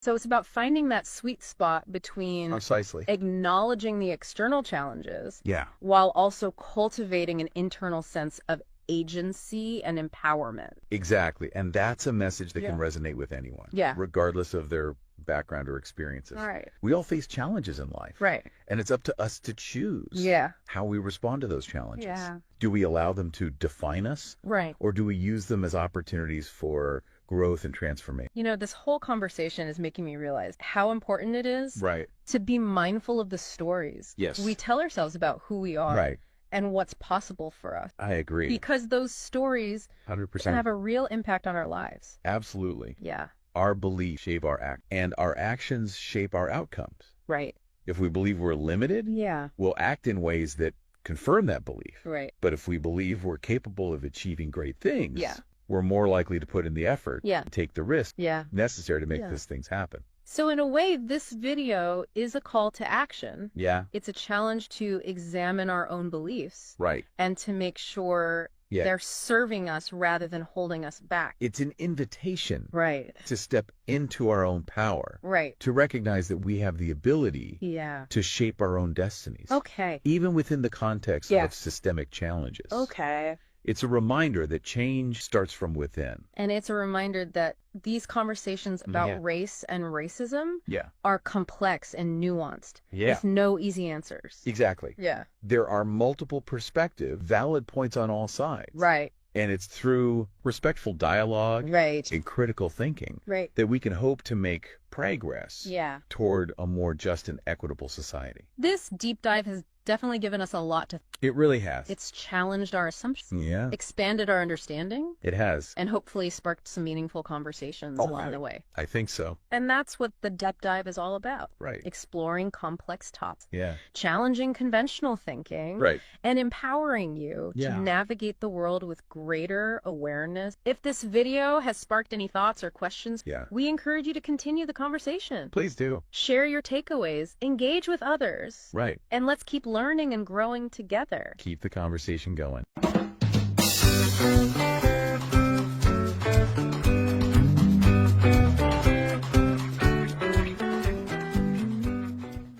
So it's about finding that sweet spot between Precisely. acknowledging the external challenges Yeah. while also cultivating an internal sense of agency and empowerment. Exactly. And that's a message that Yeah. can resonate with anyone, Yeah. regardless of their background or experiences. All right. We all face challenges in life. Right. And it's up to us to choose Yeah. how we respond to those challenges. Yeah. Do we allow them to define us, Right. or do we use them as opportunities for growth and transformation? You know, this whole conversation is making me realize how important it is Right. to be mindful of the stories Yes. we tell ourselves about who we are Right. and what's possible for us. I agree. Because those stories can 100%. have a real impact on our lives. Absolutely. Yeah. Our beliefs shape our act, and our actions shape our outcomes. Right. If we believe we're limited, Yeah. we'll act in ways that confirm that belief. Right. But if we believe we're capable of achieving great things, Yeah. we're more likely to put in the effort, Yeah. take the risk Yeah. necessary to make Yeah. these things happen. So in a way, this video is a call to action. Yeah. It's a challenge to examine our own beliefs Right. and to make sure Yeah. they're serving us rather than holding us back. It's an invitation Right. to step into our own power, Right. to recognize that we have the ability Yeah. to shape our own destinies, Okay. even within the context Yeah. of systemic challenges. Okay. It's a reminder that change starts from within. And it's a reminder that these conversations about Yeah. race and racism Yeah. are complex and nuanced Yeah. with no easy answers. Exactly. Yeah. There are multiple perspectives, valid points on all sides. Right. And it's through respectful dialogue Right. and critical thinking Right. that we can hope to make progress Yeah. toward a more just and equitable society. This deep dive has definitely given us a lot to. It really has. It's challenged our assumptions, Yeah, expanded our understanding, it has. and hopefully sparked some meaningful conversations Oh, along the way. I think so. And that's what the depth dive is all about. Right. Exploring complex topics, Yeah. challenging conventional thinking, Right. and empowering you Yeah. to navigate the world with greater awareness. If this video has sparked any thoughts or questions, Yeah. we encourage you to continue the conversation. Please do. Share your takeaways, engage with others, Right. and let's keep learning and growing together. Keep the conversation going.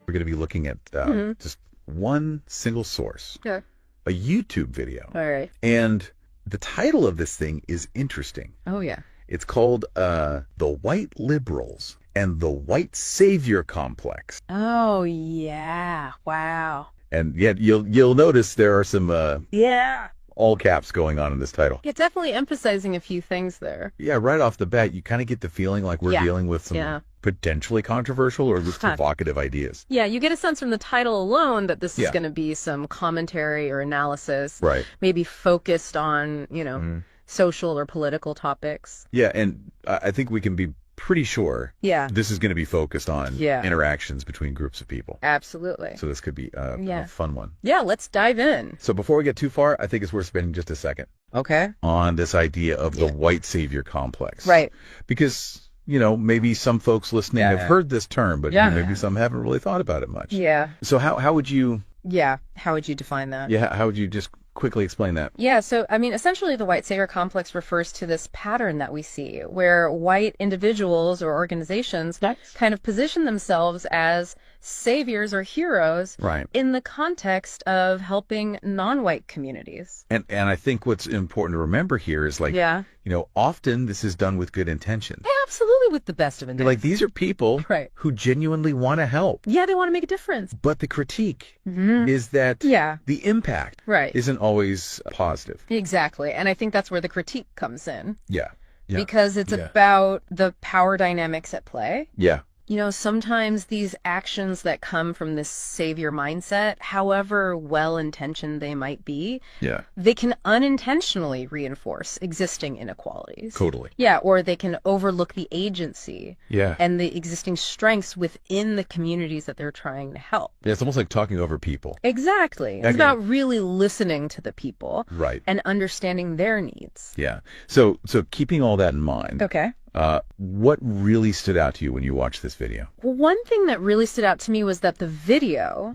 We're going to be looking at just one single source, Okay. a YouTube video. All right. And the title of this thing is interesting. Oh, yeah. It's called The White Liberals and the White Savior Complex. Oh, yeah. Wow. And yet you'll notice there are some Yeah. all caps going on in this title. Yeah, definitely emphasizing a few things there. Yeah, right off the bat, you kind of get the feeling like we're Yeah. dealing with some Yeah. potentially controversial or just Huh. provocative ideas. Yeah, you get a sense from the title alone that this is Yeah. going to be some commentary or analysis, Right. maybe focused on, social or political topics. Yeah, and I think we can be pretty sure Yeah, this is going to be focused on Yeah. interactions between groups of people. absolutely. So this could be Yeah. a fun one. Yeah, let's dive in. So before we get too far, I think it's worth spending just a second Okay. on this idea of the Yeah. white savior complex. Right. Because, maybe some folks listening Yeah, have yeah. heard this term, but Yeah. maybe some haven't really thought about it much. Yeah. So how would you, Yeah. How would you define that? how would you just quickly explain that? Yeah, so essentially the white savior complex refers to this pattern that we see where white individuals or organizations kind of position themselves as saviors or heroes Right. in the context of helping non-white communities. And I think what's important to remember here is Yeah. often this is done with good intention. Absolutely, with the best of They're intentions. like, these are people Right. who genuinely want to help. Yeah, they want to make a difference. But the critique is that Yeah. the impact Right. isn't always positive. Exactly. And I think that's where the critique comes in Yeah. Yeah. because it's Yeah. about the power dynamics at play. Yeah. Sometimes these actions that come from this savior mindset, however well-intentioned they might be, Yeah. they can unintentionally reinforce existing inequalities. Totally. Yeah, or they can overlook the agency Yeah. and the existing strengths within the communities that they're trying to help. Yeah, it's almost like talking over people. Exactly. It's Okay. about really listening to the people Right. and understanding their needs. Yeah. So keeping all that in mind, Okay. What really stood out to you when you watched this video? Well, one thing that really stood out to me was that the video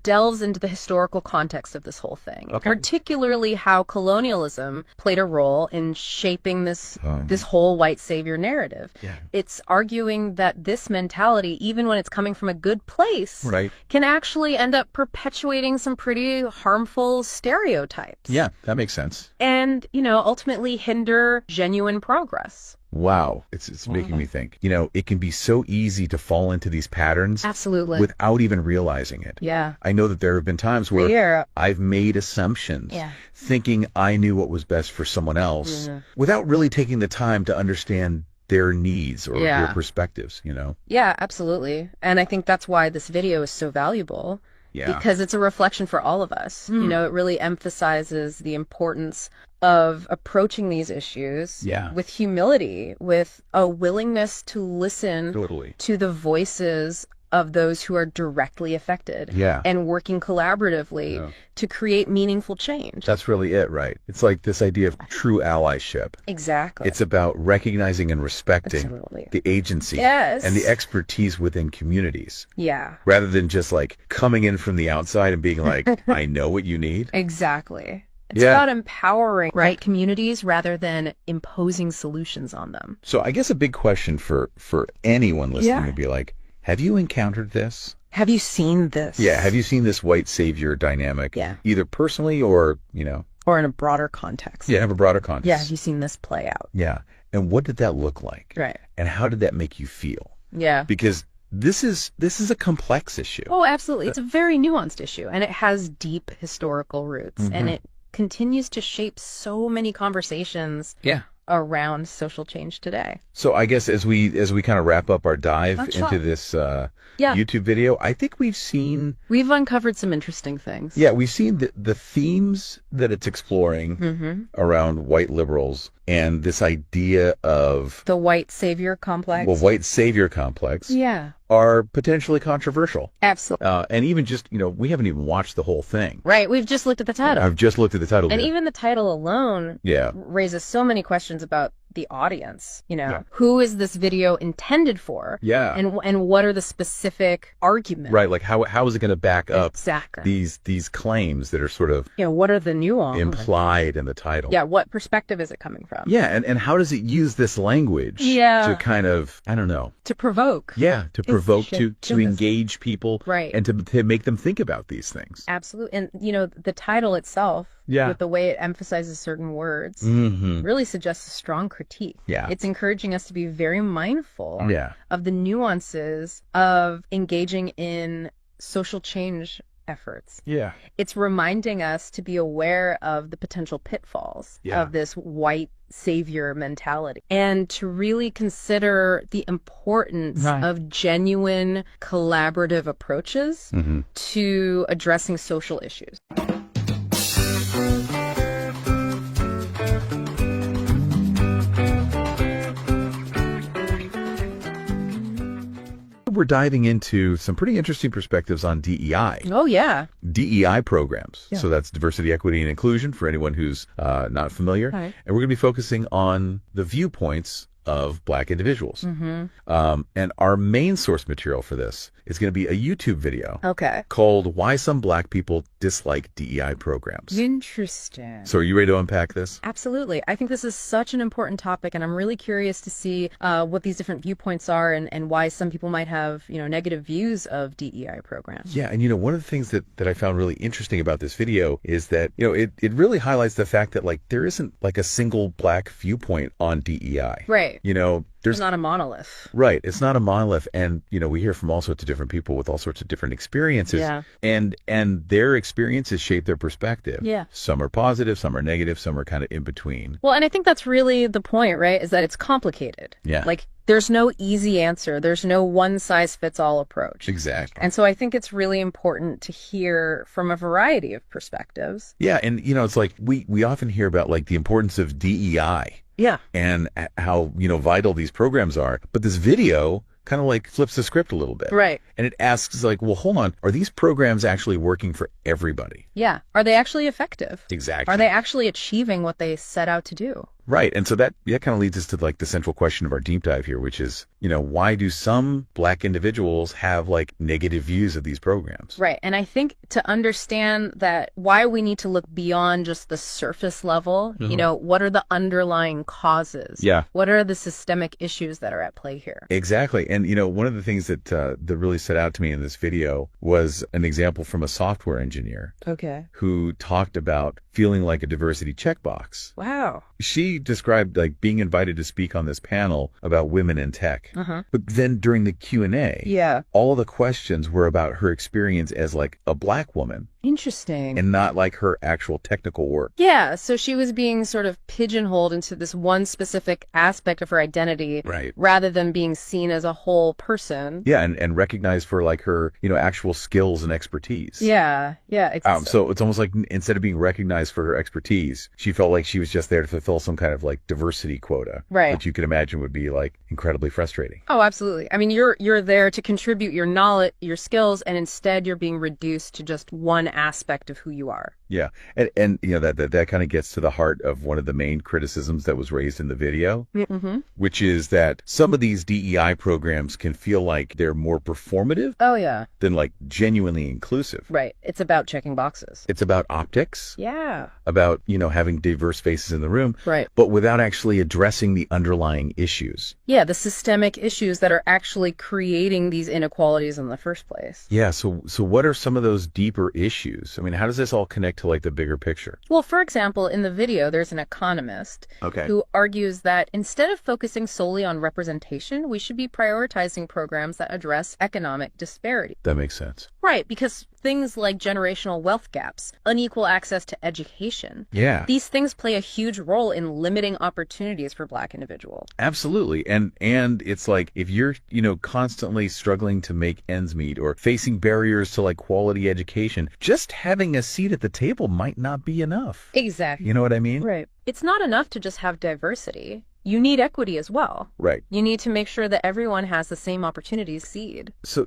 delves into the historical context of this whole thing, particularly how colonialism played a role in shaping this whole white savior narrative. It's arguing that this mentality, even when it's coming from a good place, can actually end up perpetuating some pretty harmful stereotypes. Yeah, that makes sense. And, ultimately hinder genuine progress. Wow. It's making me think. It can be so easy to fall into these patterns. Absolutely. Without even realizing it. Yeah. I know that there have been times where I've made assumptions, thinking I knew what was best for someone else, without really taking the time to understand their needs or their perspectives, Yeah, absolutely. And I think that's why this video is so valuable. Yeah. Because it's a reflection for all of us. It really emphasizes the importance of approaching these issues with humility, with a willingness to listen to the voices of those who are directly affected and working collaboratively to create meaningful change. That's really it, right? It's like this idea of true allyship. Exactly. It's about recognizing and respecting the agency and the expertise within communities. Yeah. Rather than just like coming in from the outside and being like, I know what you need. Exactly. It's about empowering communities rather than imposing solutions on them. So I guess a big question for anyone listening would be like, have you encountered this? Have you seen this? Yeah. Have you seen this white savior dynamic? Yeah. Either personally or, or in a broader context. Yeah, in a broader context. Yeah. Have you seen this play out? Yeah. And what did that look like? Right. And how did that make you feel? Yeah. Because this is a complex issue. Oh, absolutely. It's a very nuanced issue, and it has deep historical roots, and it continues to shape so many conversations around social change today. So I guess as we kind of wrap up our dive into this YouTube video, I think we've uncovered some interesting things. Yeah, we've seen the themes that it's exploring around white liberals and this idea of the white savior complex. Well, white savior complex. Are potentially controversial. Absolutely. And even just, we haven't even watched the whole thing. Right. We've just looked at the title. I've just looked at the title. And even the title alone raises so many questions about the audience. Who is this video intended for? Yeah. And what are the specific arguments? Right. Like how is it going to back up these claims that are sort of what are the nuances implied in the title? Yeah. What perspective is it coming from? Yeah. And how does it use this language to kind of, I don't know. To provoke. Yeah. To provoke, to engage people. Right. And to make them think about these things. Absolutely. And, the title itself, with the way it emphasizes certain words, really suggests a strong critique. Yeah. It's encouraging us to be very mindful of the nuances of engaging in social change efforts. Yeah. It's reminding us to be aware of the potential pitfalls of this white savior mentality and to really consider the importance of genuine collaborative approaches to addressing social issues. We're diving into some pretty interesting perspectives on DEI. Oh, yeah. DEI programs. So that's diversity, equity, and inclusion for anyone who's not familiar. Right. And we're going to be focusing on the viewpoints of Black individuals. And our main source material for this is going to be a YouTube video called Why Some Black People Dislike DEI Programs. Interesting. So are you ready to unpack this? Absolutely. I think this is such an important topic, and I'm really curious to see what these different viewpoints are and why some people might have, negative views of DEI programs. Yeah, and one of the things that I found really interesting about this video is that, it really highlights the fact that there isn't a single Black viewpoint on DEI. Right. There's not a monolith. Right. It's not a monolith. And, we hear from all sorts of different people with all sorts of different experiences. Yeah. And their experiences shape their perspective. Yeah. Some are positive, some are negative, some are kind of in between. Well, and I think that's really the point, right? Is that it's complicated. Yeah. There's no easy answer. There's no one-size-fits-all approach. Exactly. And so I think it's really important to hear from a variety of perspectives. Yeah. And, it's we often hear about the importance of DEI. Yeah. And how, vital these programs are. But this video kind of flips the script a little bit. Right. And it asks well, hold on, are these programs actually working for everybody? Yeah. Are they actually effective? Exactly. Are they actually achieving what they set out to do? Right. And so that kind of leads us to like the central question of our deep dive here, which is, why do some Black individuals have like negative views of these programs? Right. And I think to understand that why we need to look beyond just the surface level, what are the underlying causes? Yeah. What are the systemic issues that are at play here? Exactly. And, one of the things that really stood out to me in this video was an example from a software engineer. Okay. Who talked about feeling like a diversity checkbox. Wow. She described like being invited to speak on this panel about women in tech. But then during the Q&A, all the questions were about her experience as like a Black woman. Interesting. And not like her actual technical work. Yeah, so she was being sort of pigeonholed into this one specific aspect of her identity, right, rather than being seen as a whole person. Yeah, and recognized for like her, actual skills and expertise. Yeah. So it's almost like instead of being recognized for her expertise, she felt like she was just there to fulfill some kind of like diversity quota. Right. Which you could imagine would be like incredibly frustrating. Oh, absolutely. I mean, you're there to contribute your knowledge, your skills, and instead you're being reduced to just one aspect of who you are. Yeah. And that kind of gets to the heart of one of the main criticisms that was raised in the video, which is that some of these DEI programs can feel like they're more performative than like genuinely inclusive. Right. It's about checking boxes. It's about optics. Yeah. About, having diverse faces in the room. Right. But without actually addressing the underlying issues. Yeah, the systemic issues that are actually creating these inequalities in the first place. Yeah. So what are some of those deeper issues? I mean, how does this all connect to like the bigger picture? Well, for example, in the video, there's an economist who argues that instead of focusing solely on representation, we should be prioritizing programs that address economic disparity. That makes sense. Right, because things like generational wealth gaps, unequal access to education. Yeah. These things play a huge role in limiting opportunities for Black individuals. Absolutely. And it's like if you're, constantly struggling to make ends meet or facing barriers to like quality education, just having a seat at the table might not be enough. Exactly. You know what I mean? Right. It's not enough to just have diversity. You need equity as well. Right. You need to make sure that everyone has the same opportunities seed. So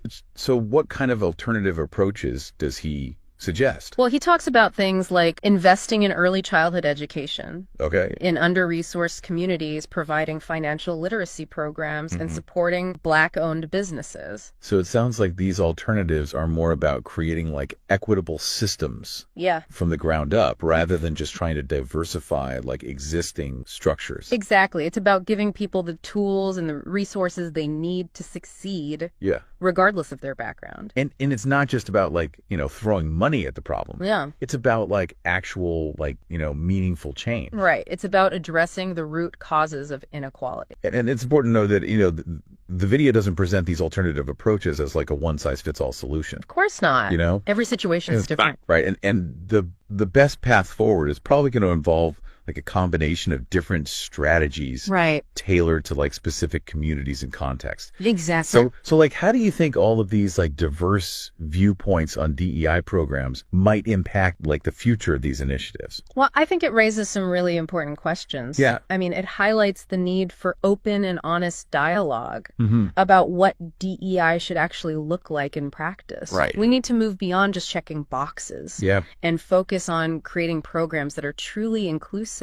what kind of alternative approaches does he suggest? Well, he talks about things like investing in early childhood education. Okay. In under-resourced communities, providing financial literacy programs and supporting Black-owned businesses. So it sounds like these alternatives are more about creating like equitable systems from the ground up rather than just trying to diversify like existing structures. Exactly. It's about giving people the tools and the resources they need to succeed. Yeah. Regardless of their background. And it's not just about like, throwing money at the problem. Yeah. It's about like actual like, meaningful change. Right. It's about addressing the root causes of inequality. And it's important to know that, the video doesn't present these alternative approaches as like a one-size-fits-all solution. Of course not. Every situation is different. Right. And the best path forward is probably going to involve like a combination of different strategies tailored to like specific communities and context. Exactly. So like, how do you think all of these like diverse viewpoints on DEI programs might impact like the future of these initiatives? Well, I think it raises some really important questions. Yeah. I mean, it highlights the need for open and honest dialogue about what DEI should actually look like in practice. Right. We need to move beyond just checking boxes. Yeah. And focus on creating programs that are truly inclusive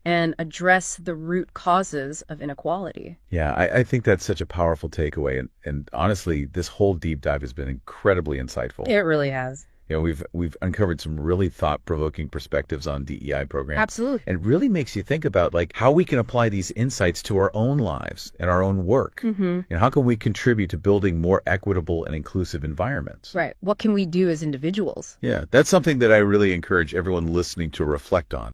and address the root causes of inequality. Yeah, I think that's such a powerful takeaway. And honestly, this whole deep dive has been incredibly insightful. It really has. We've uncovered some really thought-provoking perspectives on DEI programs. Absolutely. And it really makes you think about like how we can apply these insights to our own lives and our own work. And how can we contribute to building more equitable and inclusive environments? Right. What can we do as individuals? Yeah, that's something that I really encourage everyone listening to reflect on.